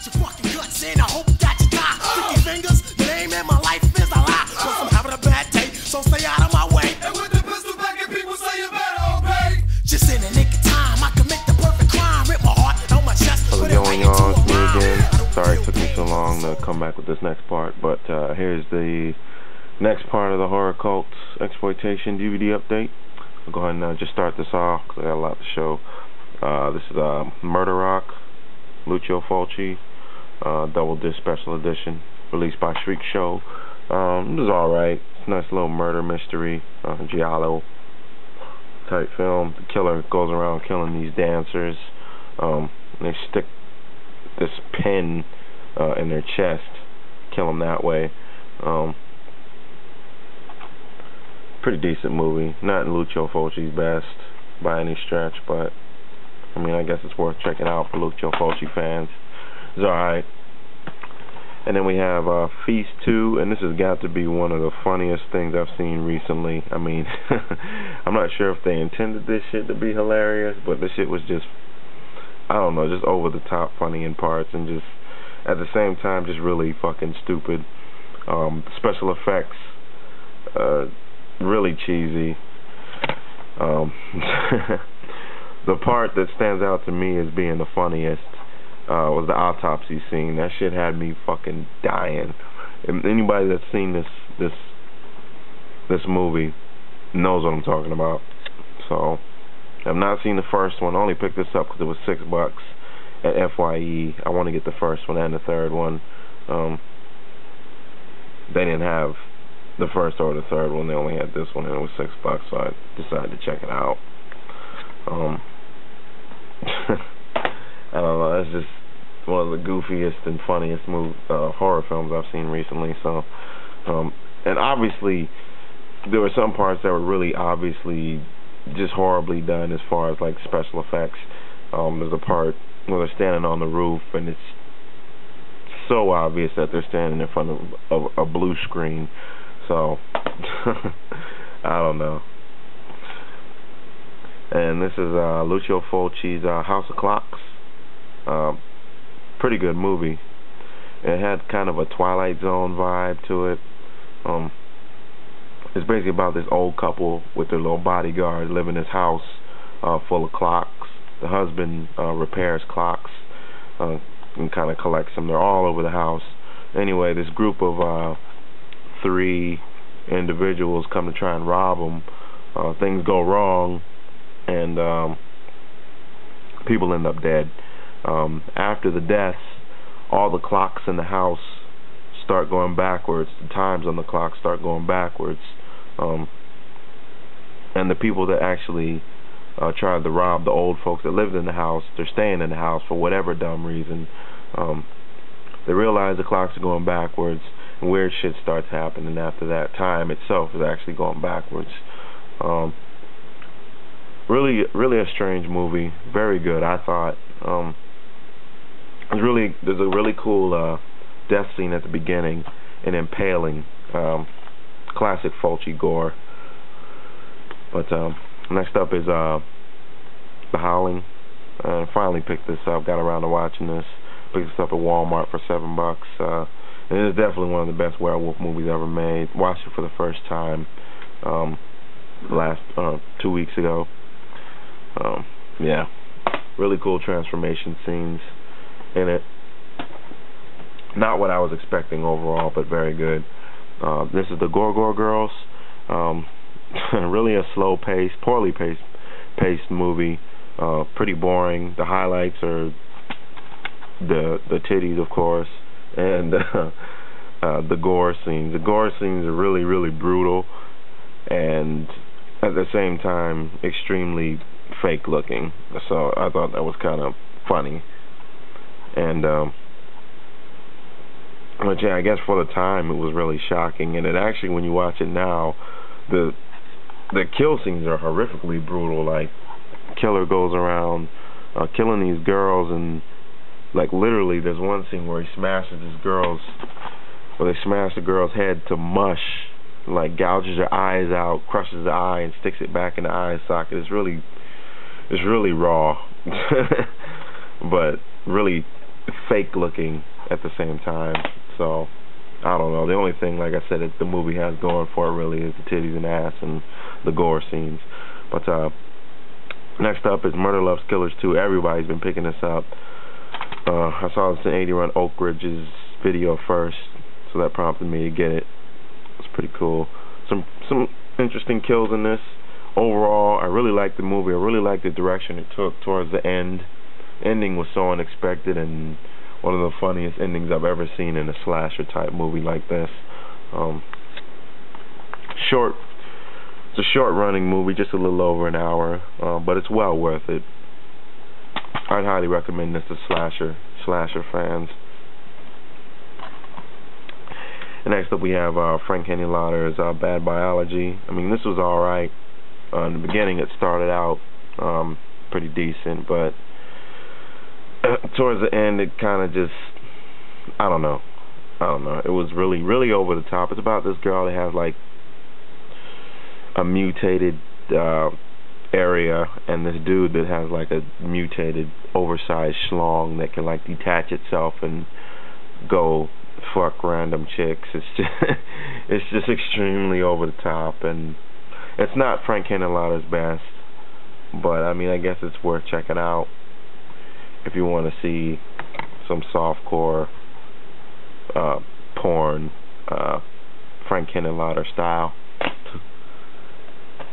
your fucking guts in. I hope that you die. 50 fingers, your name in my life is a lie. Cause I'm having a bad day, so stay out of my way. And with the pistol back and people say you better obey. Just in the nick of time, I can make the perfect crime. Rip my heart on my chest. How's it going, y'all? It's me again. Sorry it took me so long to come back with this next part, but here's the next part of the Horror Cults Exploitation DVD update. I'll go ahead and just start this off because I got a lot to show. This is Murder Rock, Lucio Fulci, double disc special edition, released by Shriek Show. It was alright. It's a nice little murder mystery, giallo type film. The killer goes around killing these dancers. They stick this pin in their chest, kill them that way. Pretty decent movie. Not Lucio Fulci's best by any stretch, but I mean, I guess it's worth checking out for Lucio Fulci fans. It's alright. And then we have Feast 2, and this has got to be one of the funniest things I've seen recently. I mean, I'm not sure if they intended this shit to be hilarious, but this shit was just, I don't know, just over the top funny in parts, and just at the same time just really fucking stupid. Special effects, really cheesy. The part that stands out to me as being the funniest was the autopsy scene. That shit had me fucking dying. And anybody that's seen this movie knows what I'm talking about. So I've not seen the first one. I only picked this up because it was $6 at FYE. I want to get the first one and the third one. They didn't have the first or the third one. They only had this one, and it was $6, so I decided to check it out. I don't know, it's just one of the goofiest and funniest horror films I've seen recently. So, and obviously there were some parts that were really obviously just horribly done as far as like special effects. There's a part where they're standing on the roof, and it's so obvious that they're standing in front of a blue screen. So I don't know. And this is Lucio Fulci's House of Clocks. Pretty good movie. It had kind of a Twilight Zone vibe to it. It's basically about this old couple with their little bodyguard live in this house full of clocks. The husband repairs clocks and kind of collects them. They're all over the house. Anyway, this group of 3 individuals come to try and rob them. Things go wrong, and people end up dead. After the deaths, all the clocks in the house start going backwards. The times on the clock start going backwards. And the people that actually tried to rob the old folks that lived in the house, they're staying in the house for whatever dumb reason. They realize the clocks are going backwards, and weird shit starts happening after that. Time itself is actually going backwards. Really a strange movie. Very good, I thought. There's a really cool death scene at the beginning, an impaling, classic Fulci gore. But next up is The Howling. I finally picked this up, got around to watching this. Picked this up at Walmart for $7. And it is definitely one of the best werewolf movies ever made. Watched it for the first time last 2 weeks ago. Yeah, really cool transformation scenes in it. Not what I was expecting overall, but very good. This is the Gorgor Girls. Really a slow-paced, poorly paced movie. Pretty boring. The highlights are the titties, of course, and the gore scenes. The gore scenes are really brutal, and at the same time extremely fake looking. So I thought that was kind of funny. And but yeah, I guess for the time it was really shocking. And it actually, when you watch it now, the kill scenes are horrifically brutal. Like, killer goes around killing these girls, and like literally there's one scene where he smashes this girl's, where they smash the girl's head to mush, like gouges her eyes out, crushes the eye, and sticks it back in the eye socket. It's really raw, but really fake looking at the same time. So I don't know. The only thing, like I said, that the movie has going for it really is the titties and ass and the gore scenes. But next up is Murder Loves Killers 2. Everybody's been picking this up. I saw this in 80 Run Oak Ridge's video first, so that prompted me to get it. It's pretty cool. Some interesting kills in this. Overall, I really liked the movie. I really liked the direction it took towards the end. Ending was so unexpected and one of the funniest endings I've ever seen in a slasher type movie like this. It's a short running movie, just a little over an hour, but it's well worth it. I'd highly recommend this to slasher fans. And next up we have Frank Henenlotter's Bad Biology. I mean, this was alright. In the beginning it started out pretty decent, but towards the end it kind of just, I don't know. It was really over the top. It's about this girl that has like a mutated area, and this dude that has like a mutated oversized schlong that can like detach itself and go fuck random chicks. It's just extremely over the top, and it's not Frank Henenlotter's best, but I mean, I guess it's worth checking out if you want to see some softcore porn, Frank Henenlotter style.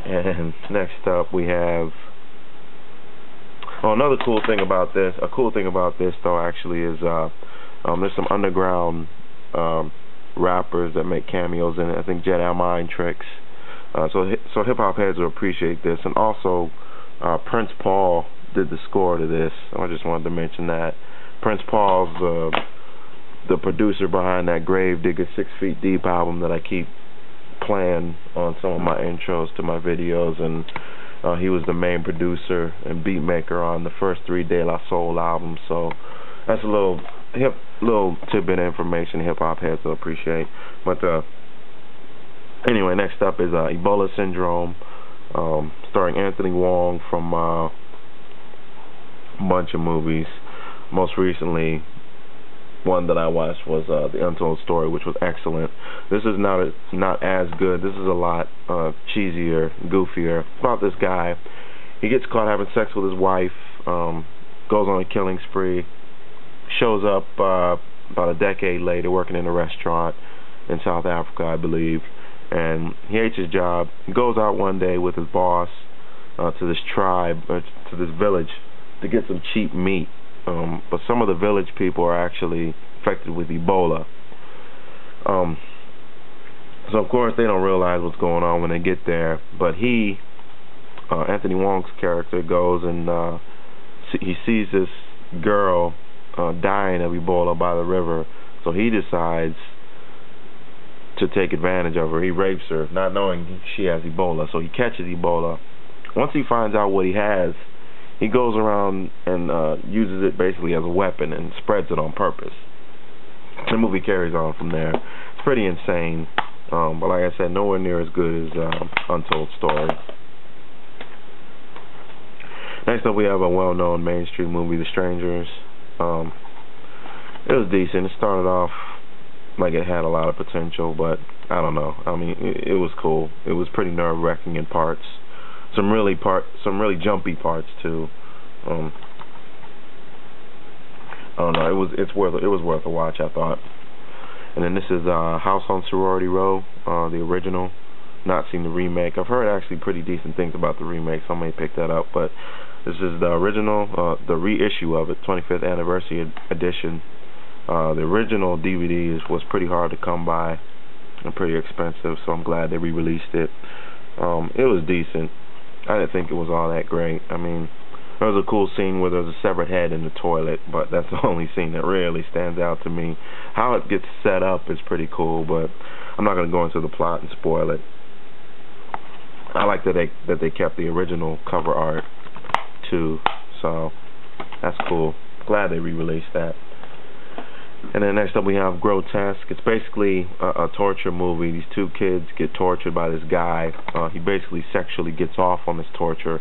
And next up we have another cool thing about this. A cool thing about this though actually is there's some underground rappers that make cameos in it. I think Jedi Mind Tricks. So hip hop heads will appreciate this. And also Prince Paul did the score to this. I just wanted to mention that. Prince Paul's the producer behind that Gravedigger 6 Feet Deep album that I keep playing on some of my intros to my videos, and he was the main producer and beat maker on the first 3 De La Soul albums. So that's a little tidbit of information hip hop heads will appreciate. But anyway, next up is Ebola Syndrome, starring Anthony Wong from a bunch of movies. Most recently, one that I watched was The Untold Story, which was excellent. This is not as good. This is a lot cheesier, goofier. It's about this guy. He gets caught having sex with his wife, goes on a killing spree, shows up about a decade later working in a restaurant in South Africa, I believe, and he hates his job. He goes out one day with his boss to this tribe, to this village, to get some cheap meat. But some of the village people are actually infected with Ebola. So of course they don't realize what's going on when they get there. But Anthony Wong's character, goes and he sees this girl dying of Ebola by the river. So he decides to take advantage of her. He rapes her, not knowing she has Ebola. So he catches Ebola. Once he finds out what he has, he goes around and uses it basically as a weapon and spreads it on purpose. The movie carries on from there. It's pretty insane, but like I said, nowhere near as good as Untold Story. Next up we have a well-known mainstream movie, The Strangers. It was decent. It started off like it had a lot of potential, but I don't know. I mean, it was cool. It was pretty nerve-wracking in parts. Some really jumpy parts too. I don't know. It was worth a watch, I thought. And then this is House on Sorority Row, the original. Not seen the remake. I've heard actually pretty decent things about the remake, so I may pick that up. But this is the original, the reissue of it, 25th anniversary edition. The original DVD was pretty hard to come by and pretty expensive, so I'm glad they re-released it. It was decent. I didn't think it was all that great. I mean, there was a cool scene where there's a severed head in the toilet, but that's the only scene that really stands out to me. How it gets set up is pretty cool, but I'm not going to go into the plot and spoil it. I like that they kept the original cover art too, so that's cool. Glad they re-released that. And then next up we have Grotesque. It's basically a torture movie. These two kids get tortured by this guy. He basically sexually gets off on this torture,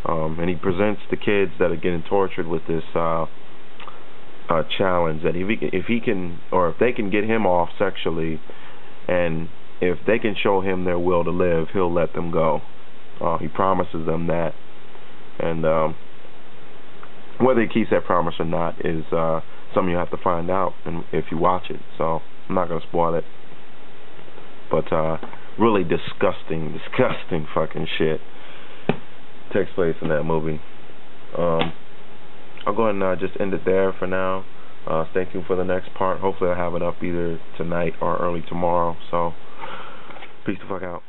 and he presents the kids that are getting tortured with this challenge that if he can, or if they can get him off sexually, and if they can show him their will to live, he'll let them go. He promises them that, and whether he keeps that promise or not is something you have to find out if you watch it. So I'm not gonna spoil it, but really disgusting fucking shit takes place in that movie. I'll go ahead and just end it there for now. Stay tuned for the next part. Hopefully I'll have it up either tonight or early tomorrow. So peace the fuck out.